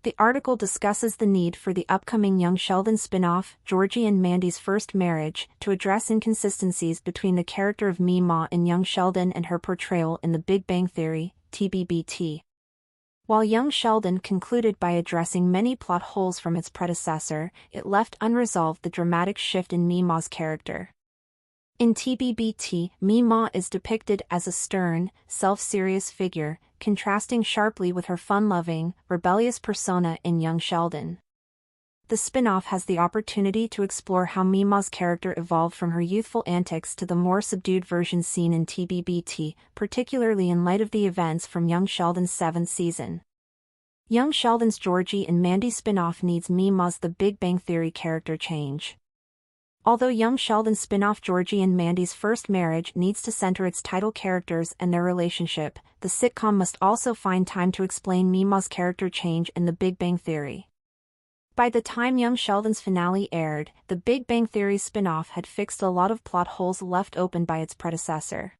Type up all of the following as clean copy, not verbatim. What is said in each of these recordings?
The article discusses the need for the upcoming Young Sheldon spin-off, Georgie and Mandy's First Marriage, to address inconsistencies between the character of Meemaw in Young Sheldon and her portrayal in The Big Bang Theory, TBBT. While Young Sheldon concluded by addressing many plot holes from its predecessor, it left unresolved the dramatic shift in Meemaw's character. In TBBT, Meemaw is depicted as a stern, self-serious figure, contrasting sharply with her fun-loving, rebellious persona in Young Sheldon. The spin-off has the opportunity to explore how Meemaw's character evolved from her youthful antics to the more subdued version seen in TBBT, particularly in light of the events from Young Sheldon's 7th season. Young Sheldon's Georgie and Mandy spin-off needs Meemaw's The Big Bang Theory character change. Although Young Sheldon's spin-off Georgie and Mandy's First Marriage needs to center its title characters and their relationship, the sitcom must also find time to explain Meemaw's character change in The Big Bang Theory. By the time Young Sheldon's finale aired, The Big Bang Theory's spin-off had fixed a lot of plot holes left open by its predecessor.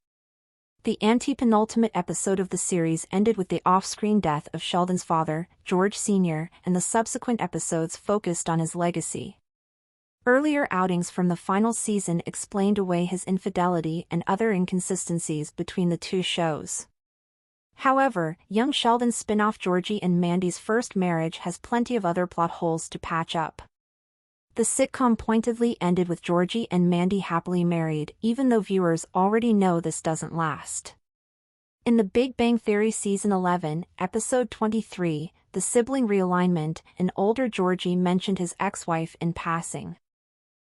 The antepenultimate episode of the series ended with the off-screen death of Sheldon's father, George Sr., and the subsequent episodes focused on his legacy. Earlier outings from the final season explained away his infidelity and other inconsistencies between the two shows. However, Young Sheldon's spin-off Georgie and Mandy's First Marriage has plenty of other plot holes to patch up. The sitcom pointedly ended with Georgie and Mandy happily married, even though viewers already know this doesn't last. In The Big Bang Theory Season 11, Episode 23, The Sibling Realignment, an older Georgie mentioned his ex-wife in passing.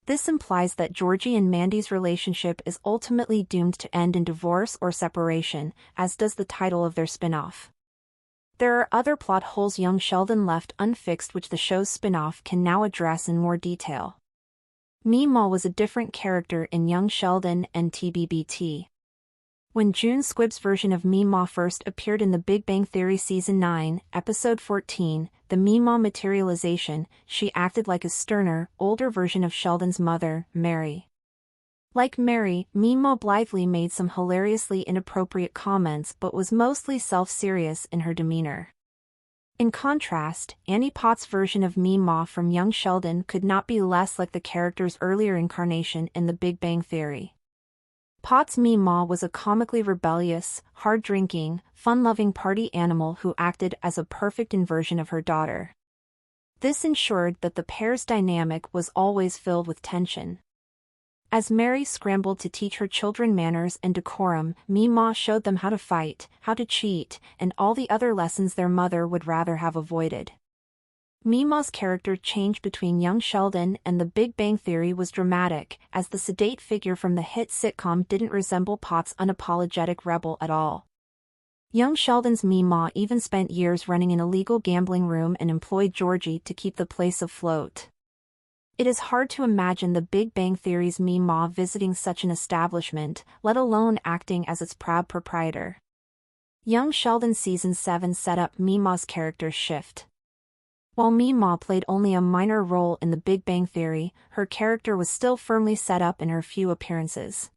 This implies that Georgie and Mandy's relationship is ultimately doomed to end in divorce or separation, as does the title of their spin-off. There are other plot holes Young Sheldon left unfixed which the show's spin-off can now address in more detail. Meemaw was a different character in Young Sheldon and TBBT. When June Squibb's version of Meemaw first appeared in The Big Bang Theory Season 9, Episode 14, The Meemaw Materialization, she acted like a sterner, older version of Sheldon's mother, Mary. Like Mary, Meemaw blithely made some hilariously inappropriate comments but was mostly self-serious in her demeanor. In contrast, Annie Potts' version of Meemaw from Young Sheldon could not be less like the character's earlier incarnation in The Big Bang Theory. Potts' Meemaw was a comically rebellious, hard-drinking, fun-loving party animal who acted as a perfect inversion of her daughter. This ensured that the pair's dynamic was always filled with tension. As Mary scrambled to teach her children manners and decorum, Meemaw showed them how to fight, how to cheat, and all the other lessons their mother would rather have avoided. Meemaw's character change between Young Sheldon and The Big Bang Theory was dramatic, as the sedate figure from the hit sitcom didn't resemble Potts' unapologetic rebel at all. Young Sheldon's Meemaw even spent years running an illegal gambling room and employed Georgie to keep the place afloat. It is hard to imagine The Big Bang Theory's Meemaw visiting such an establishment, let alone acting as its proud proprietor. Young Sheldon Season 7 set up Meemaw's character shift. While Meemaw played only a minor role in The Big Bang Theory, her character was still firmly set up in her few appearances.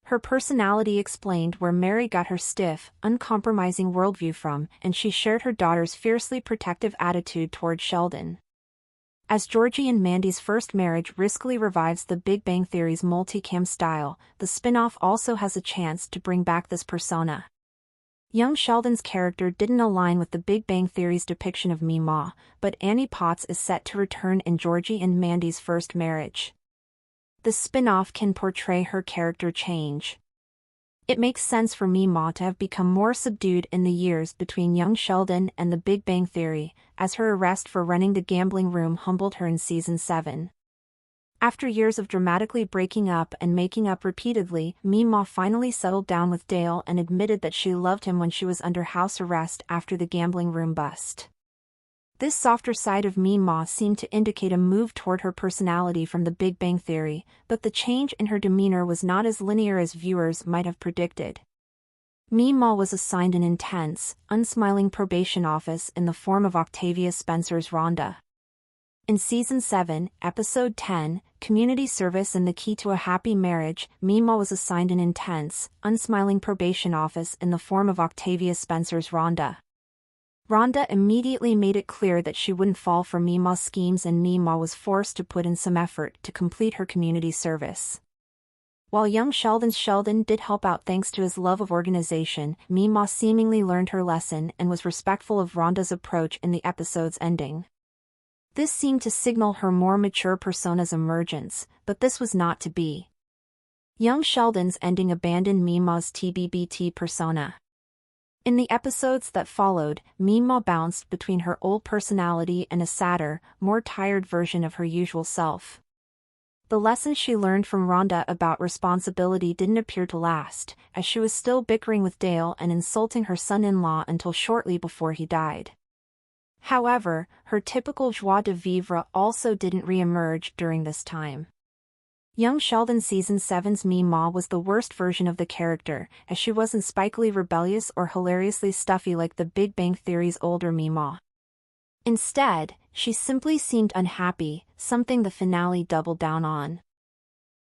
Her personality explained where Mary got her stiff, uncompromising worldview from, and she shared her daughter's fiercely protective attitude toward Sheldon. As Georgie and Mandy's First Marriage riskily revives The Big Bang Theory's multicam style, the spin-off also has a chance to bring back this persona. Young Sheldon's character didn't align with The Big Bang Theory's depiction of Meemaw, but Annie Potts is set to return in Georgie and Mandy's First Marriage. The spin-off can portray her character change. It makes sense for Meemaw to have become more subdued in the years between Young Sheldon and The Big Bang Theory, as her arrest for running the gambling room humbled her in Season 7. After years of dramatically breaking up and making up repeatedly, Meemaw finally settled down with Dale and admitted that she loved him when she was under house arrest after the gambling room bust. This softer side of Meemaw seemed to indicate a move toward her personality from The Big Bang Theory, but the change in her demeanor was not as linear as viewers might have predicted. Meemaw was assigned an intense, unsmiling probation office in the form of Octavia Spencer's Rhonda. In Season 7, Episode 10, Community Service and the Key to a Happy Marriage, Meemaw was assigned an intense, unsmiling probation office in the form of Octavia Spencer's Rhonda. Rhonda immediately made it clear that she wouldn't fall for Meemaw's schemes, and Meemaw was forced to put in some effort to complete her community service. While young Sheldon did help out thanks to his love of organization, Meemaw seemingly learned her lesson and was respectful of Rhonda's approach in the episode's ending. This seemed to signal her more mature persona's emergence, but this was not to be. Young Sheldon's ending abandoned Meemaw's TBBT persona. In the episodes that followed, Meemaw bounced between her old personality and a sadder, more tired version of her usual self. The lessons she learned from Rhonda about responsibility didn't appear to last, as she was still bickering with Dale and insulting her son-in-law until shortly before he died. However, her typical joie de vivre also didn't re-emerge during this time. Young Sheldon Season 7's Meemaw was the worst version of the character, as she wasn't spikily rebellious or hilariously stuffy like The Big Bang Theory's older Meemaw. Instead, she simply seemed unhappy, something the finale doubled down on.